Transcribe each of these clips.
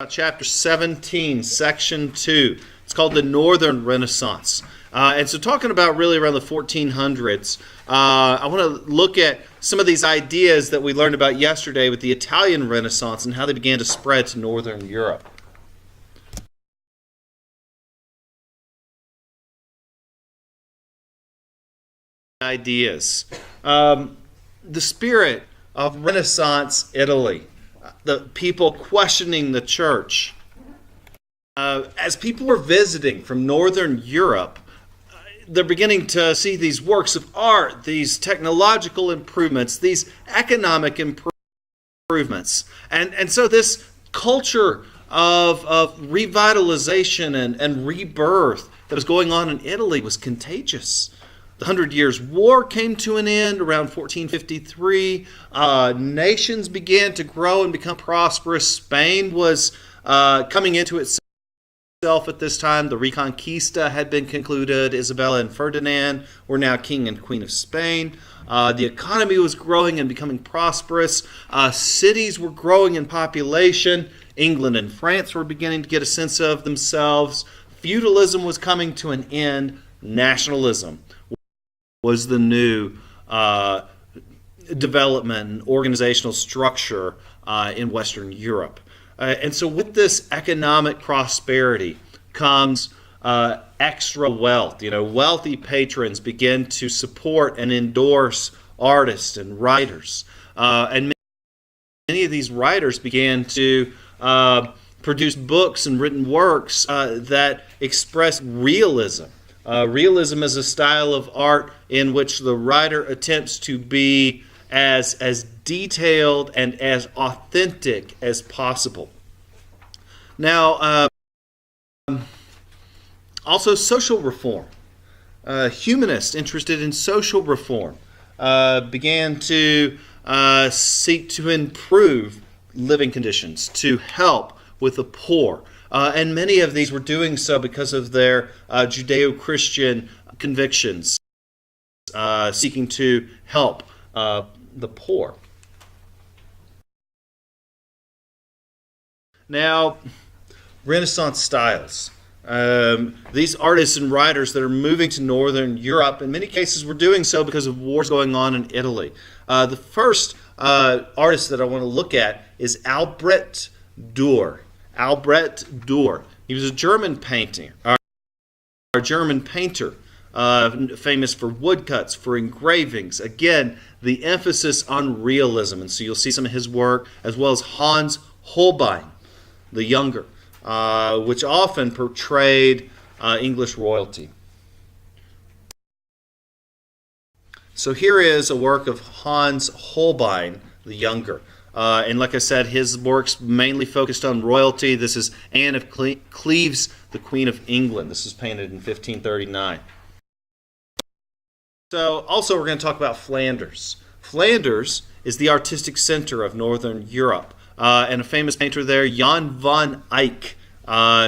Chapter 17, Section 2. It's called the Northern Renaissance. And so talking about really around the 1400s, I want to look at some of these ideas that we learned about yesterday with the Italian Renaissance and how they began to spread to Northern Europe. Ideas. The spirit of Renaissance Italy. The people questioning the church. As people were visiting from Northern Europe, they're beginning to see these works of art, these technological improvements, these economic improvements. And so this culture of revitalization and rebirth that was going on in Italy was contagious. The 100 Years' War came to an end around 1453. Nations began to grow and become prosperous. Spain was coming into itself at this time. The Reconquista had been concluded. Isabella and Ferdinand were now king and queen of Spain. The economy was growing and becoming prosperous. Cities were growing in population. England and France were beginning to get a sense of themselves. Feudalism was coming to an end. Nationalism was the new development and organizational structure in Western Europe. And so with this economic prosperity comes extra wealth. Wealthy patrons begin to support and endorse artists and writers. And many of these writers began to produce books and written works that express realism. Realism is a style of art in which the writer attempts to be as detailed and as authentic as possible. Now, also social reform. Humanists interested in social reform began to seek to improve living conditions, to help with the poor. And many of these were doing so because of their Judeo-Christian convictions, seeking to help the poor. Now, Renaissance styles. These artists and writers that are moving to Northern Europe, in many cases, were doing so because of wars going on in Italy. The first artist that I want to look at is Albrecht Dürer. Albrecht Dürer. He was a German painter, famous for woodcuts, for engravings. Again, the emphasis on realism. And so you'll see some of his work, as well as Hans Holbein, the Younger, which often portrayed English royalty. So here is a work of Hans Holbein, the Younger. And like I said, his works mainly focused on royalty. This is Anne of Cleves, the Queen of England. This was painted in 1539. So also we're going to talk about Flanders. Flanders is the artistic center of Northern Europe. And a famous painter there, Jan van Eyck,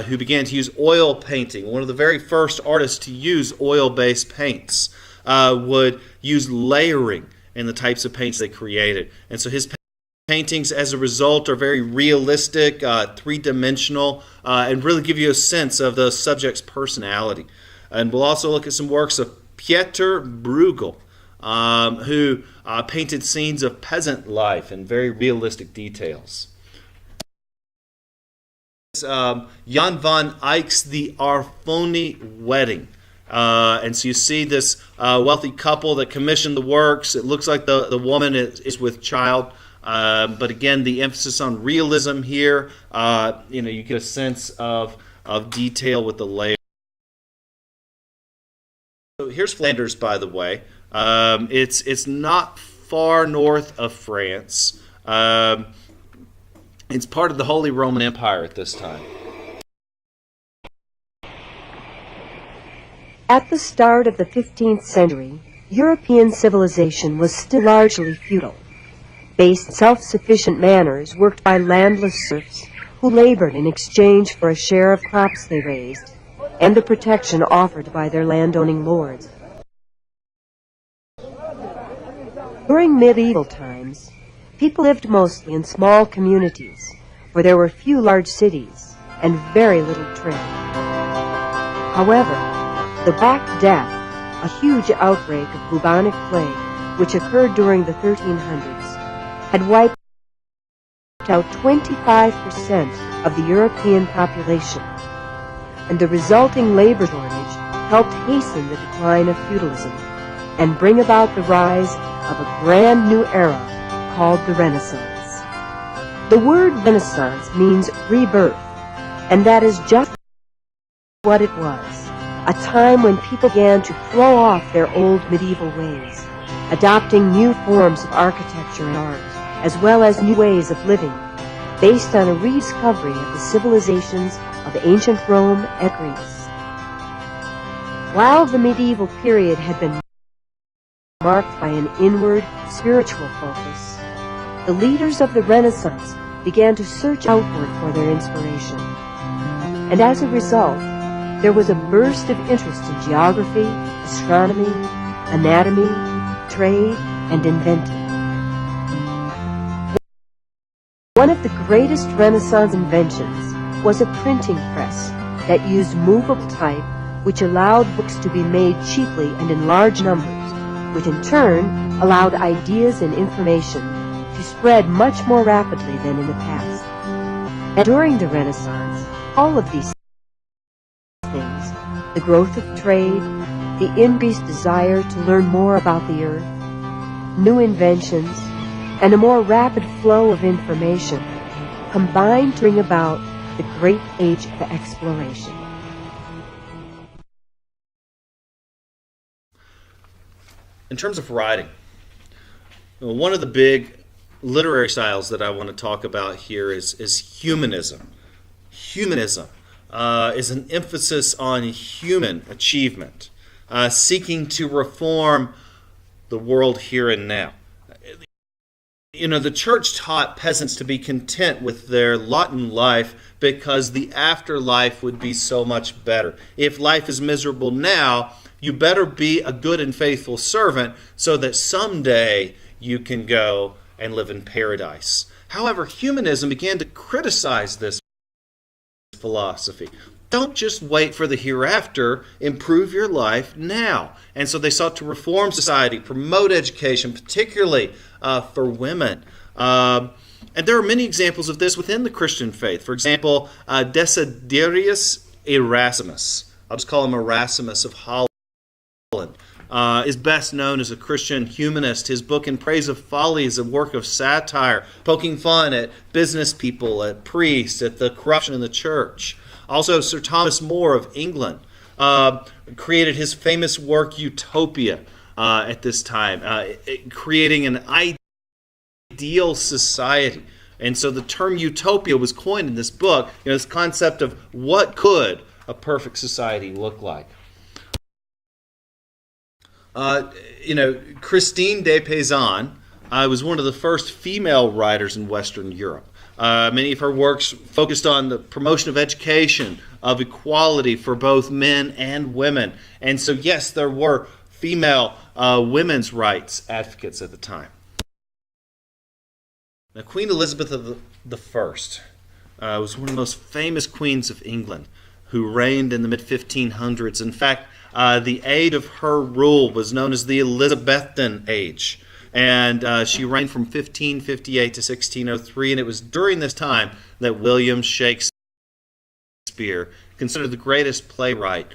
who began to use oil painting. One of the very first artists to use oil-based paints would use layering in the types of paints they created. And so his paintings, as a result, are very realistic, three-dimensional, and really give you a sense of the subject's personality. And we'll also look at some works of Pieter Bruegel, who painted scenes of peasant life in very realistic details. Jan van Eyck's The Arfoni Wedding. And so you see this wealthy couple that commissioned the works. It looks like the woman is with child. But again, the emphasis on realism here, you get a sense of detail with the layer. So here's Flanders, by the way. It's not far north of France. It's part of the Holy Roman Empire at this time. At the start of the 15th century, European civilization was still largely feudal. Based self-sufficient manners worked by landless serfs who labored in exchange for a share of crops they raised and the protection offered by their landowning lords. During medieval times, people lived mostly in small communities, for there were few large cities and very little trade. However, the Black Death, a huge outbreak of bubonic plague, which occurred during the 1300s, had wiped out 25% of the European population, and the resulting labor shortage helped hasten the decline of feudalism and bring about the rise of a brand new era called the Renaissance. The word Renaissance means rebirth, and that is just what it was, a time when people began to throw off their old medieval ways, adopting new forms of architecture and art, as well as new ways of living, based on a rediscovery of the civilizations of ancient Rome and Greece. While the medieval period had been marked by an inward, spiritual focus, the leaders of the Renaissance began to search outward for their inspiration. And as a result, there was a burst of interest in geography, astronomy, anatomy, trade, and inventing. One of the greatest Renaissance inventions was a printing press that used movable type, which allowed books to be made cheaply and in large numbers, which in turn allowed ideas and information to spread much more rapidly than in the past. And during the Renaissance, all of these things, the growth of trade, the increased desire to learn more about the earth, new inventions, and a more rapid flow of information, combined to bring about the great age of exploration. In terms of writing, one of the big literary styles that I want to talk about here is humanism. Humanism is an emphasis on human achievement, seeking to reform the world here and now. The church taught peasants to be content with their lot in life because the afterlife would be so much better. If life is miserable now, you better be a good and faithful servant so that someday you can go and live in paradise. However, humanism began to criticize this philosophy. Don't just wait for the hereafter, improve your life now. And so they sought to reform society, promote education, particularly for women. And there are many examples of this within the Christian faith. For example, Desiderius Erasmus, I'll just call him Erasmus of Holland, is best known as a Christian humanist. His book In Praise of Folly is a work of satire, poking fun at business people, at priests, at the corruption in the church. Also, Sir Thomas More of England created his famous work Utopia at this time, creating an ideal society. And so the term utopia was coined in this book, this concept of what could a perfect society look like. Christine de Pizan was one of the first female writers in Western Europe. Many of her works focused on the promotion of education, of equality for both men and women. And so, yes, there were female women's rights advocates at the time. Now, Queen Elizabeth I was one of the most famous queens of England who reigned in the mid-1500s. In fact, the age of her rule was known as the Elizabethan Age. And she reigned from 1558 to 1603, and it was during this time that William Shakespeare, considered the greatest playwright,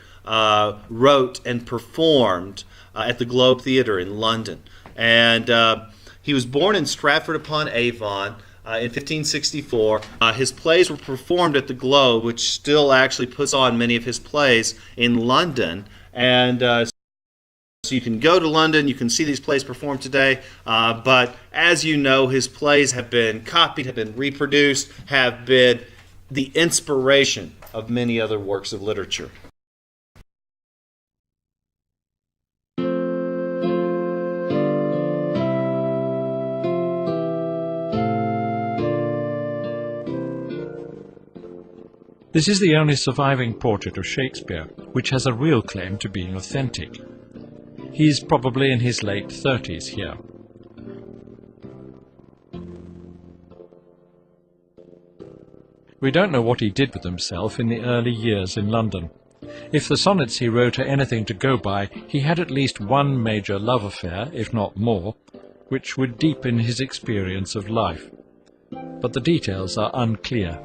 wrote and performed at the Globe Theatre in London. And he was born in Stratford-upon-Avon in 1564. His plays were performed at the Globe, which still actually puts on many of his plays in London. And so you can go to London, you can see these plays performed today, but as you know, his plays have been copied, have been reproduced, have been the inspiration of many other works of literature. This is the only surviving portrait of Shakespeare which has a real claim to being authentic. He is probably in his late 30s here. We don't know what he did with himself in the early years in London. If the sonnets he wrote are anything to go by, he had at least one major love affair, if not more, which would deepen his experience of life. But the details are unclear.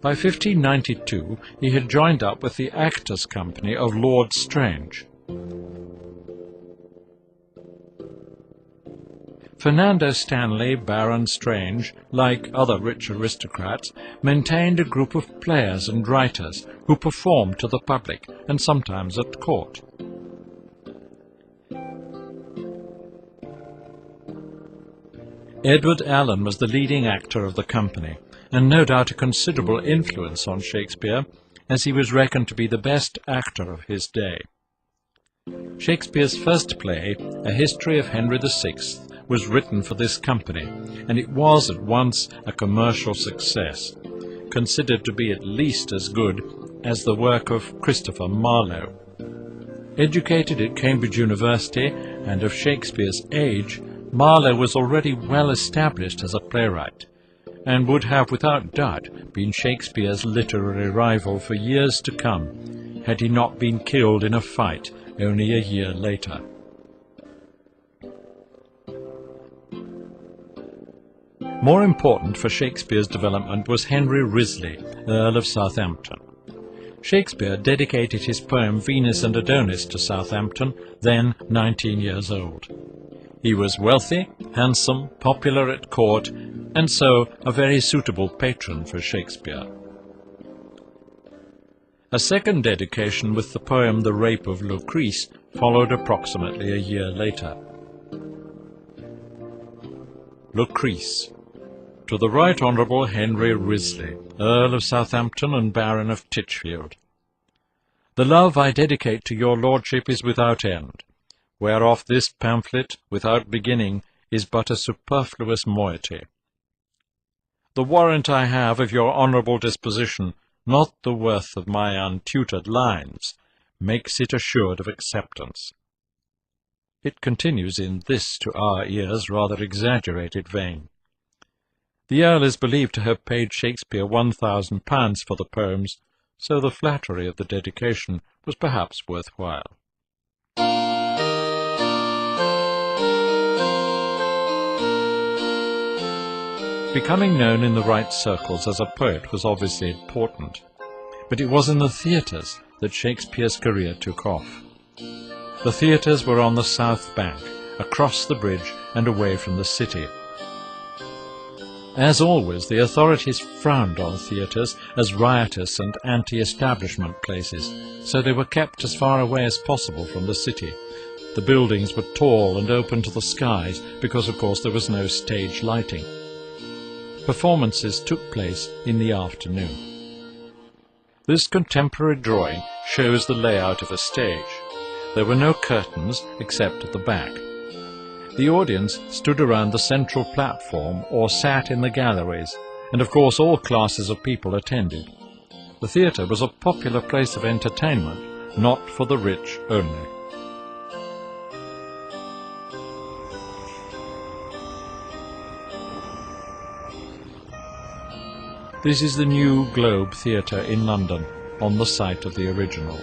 By 1592 he had joined up with the Actors' Company of Lord Strange. Fernando Stanley, Baron Strange, like other rich aristocrats, maintained a group of players and writers who performed to the public and sometimes at court. Edward Allen was the leading actor of the company, and no doubt a considerable influence on Shakespeare, as he was reckoned to be the best actor of his day. Shakespeare's first play, A History of Henry VI, was written for this company, and it was at once a commercial success, considered to be at least as good as the work of Christopher Marlowe. Educated at Cambridge University and of Shakespeare's age, Marlowe was already well established as a playwright, and would have without doubt been Shakespeare's literary rival for years to come, had he not been killed in a fight only a year later. More important for Shakespeare's development was Henry Wriothesley, Earl of Southampton. Shakespeare dedicated his poem Venus and Adonis to Southampton, then 19 years old. He was wealthy, handsome, popular at court, and so a very suitable patron for Shakespeare. A second dedication with the poem The Rape of Lucrece followed approximately a year later. Lucrece. To the Right Honourable Henry Wriothesley, Earl of Southampton and Baron of Titchfield. The love I dedicate to your lordship is without end, whereof this pamphlet, without beginning, is but a superfluous moiety. The warrant I have of your honourable disposition, not the worth of my untutored lines, makes it assured of acceptance. It continues in this, to our ears, rather exaggerated vein. The Earl is believed to have paid Shakespeare £1,000 for the poems, so the flattery of the dedication was perhaps worthwhile. Becoming known in the right circles as a poet was obviously important, but it was in the theatres that Shakespeare's career took off. The theatres were on the South Bank, across the bridge and away from the city. As always, the authorities frowned on theatres as riotous and anti-establishment places, so they were kept as far away as possible from the city. The buildings were tall and open to the skies because, of course, there was no stage lighting. Performances took place in the afternoon. This contemporary drawing shows the layout of a stage. There were no curtains except at the back. The audience stood around the central platform or sat in the galleries, and of course all classes of people attended. The theatre was a popular place of entertainment, not for the rich only. This is the New Globe Theatre in London, on the site of the original.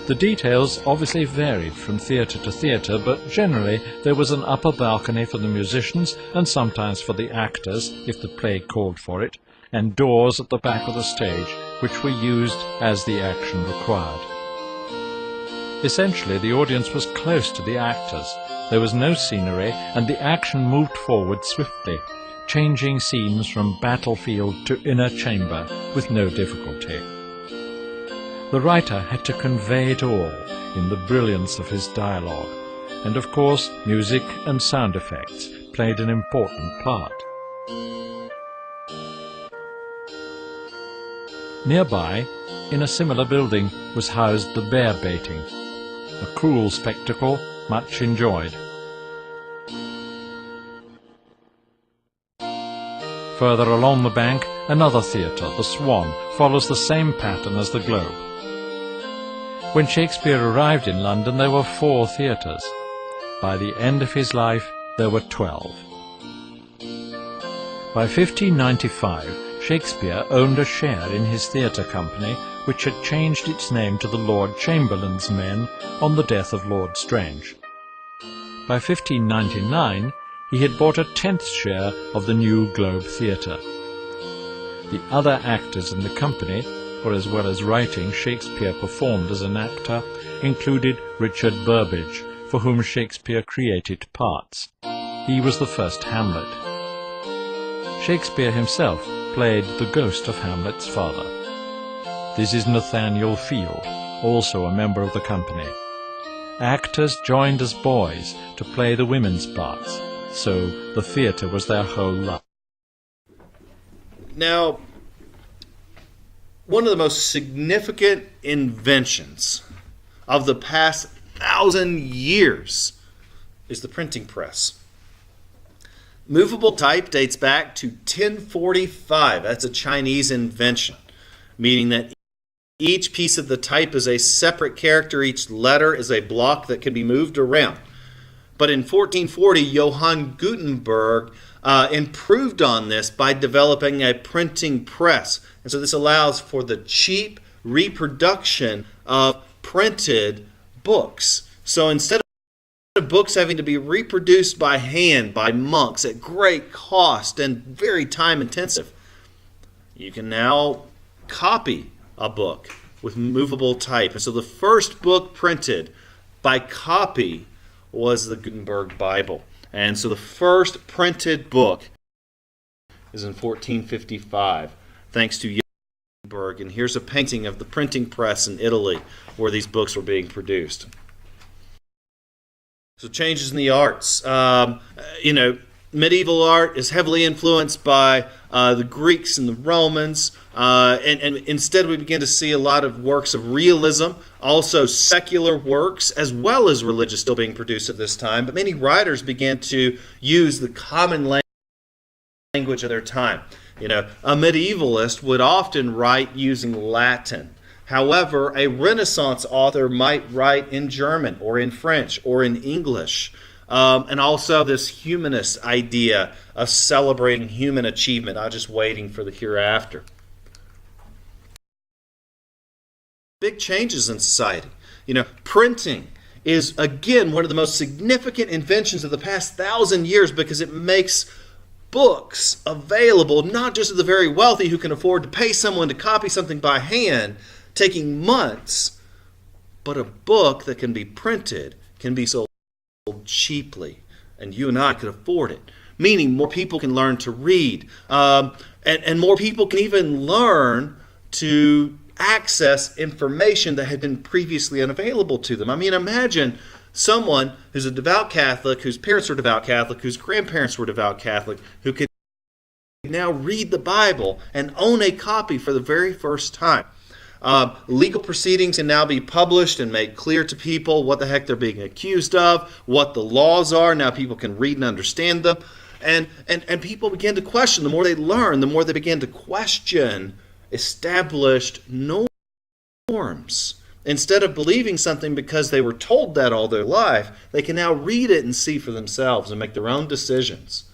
The details obviously varied from theatre to theatre, but generally there was an upper balcony for the musicians and sometimes for the actors, if the play called for it, and doors at the back of the stage, which were used as the action required. Essentially, the audience was close to the actors. There was no scenery, and the action moved forward swiftly, changing scenes from battlefield to inner chamber with no difficulty. The writer had to convey it all in the brilliance of his dialogue, and of course music and sound effects played an important part. Nearby, in a similar building, was housed the bear baiting, a cruel spectacle much enjoyed. Further along the bank, another theatre, the Swan, follows the same pattern as the Globe. When Shakespeare arrived in London, there were 4 theatres. By the end of his life, there were 12. By 1595, Shakespeare owned a share in his theatre company, which had changed its name to the Lord Chamberlain's Men on the death of Lord Strange. By 1599, he had bought a 10th share of the New Globe Theatre. The other actors in the company, for as well as writing, Shakespeare performed as an actor, included Richard Burbage, for whom Shakespeare created parts. He was the first Hamlet. Shakespeare himself played the ghost of Hamlet's father. This is Nathaniel Field, also a member of the company. Actors joined as boys to play the women's parts, so the theatre was their whole life. Now, one of the most significant inventions of the past 1,000 years is the printing press. Movable type dates back to 1045. That's a Chinese invention, meaning that each piece of the type is a separate character. Each letter is a block that can be moved around. But in 1440, Johann Gutenberg improved on this by developing a printing press. And so this allows for the cheap reproduction of printed books. So instead of books having to be reproduced by hand by monks at great cost and very time intensive, you can now copy a book with movable type. And so the first book printed by copy was the Gutenberg Bible. And so the first printed book is in 1455, thanks to Gutenberg. And here's a painting of the printing press in Italy where these books were being produced. So changes in the arts. Medieval art is heavily influenced by the Greeks and the Romans. And instead we begin to see a lot of works of realism, also secular works, as well as religious still being produced at this time. But many writers began to use the common language of their time. A medievalist would often write using Latin. However, a Renaissance author might write in German or in French or in English. And also this humanist idea of celebrating human achievement, not just waiting for the hereafter. Big changes in society. Printing is, again, one of the most significant inventions of the past 1,000 years because it makes books available not just to the very wealthy who can afford to pay someone to copy something by hand, taking months, but a book that can be printed can be sold cheaply, and you and I could afford it. Meaning more people can learn to read, and more people can even learn to access information that had been previously unavailable to them. I mean, imagine someone who's a devout Catholic, whose parents were devout Catholic, whose grandparents were devout Catholic, who could now read the Bible and own a copy for the very first time. Legal proceedings can now be published and made clear to people what the heck they're being accused of, what the laws are. Now people can read and understand them. And people begin to question. The more they learn, the more they begin to question established norms. Instead of believing something because they were told that all their life, they can now read it and see for themselves and make their own decisions.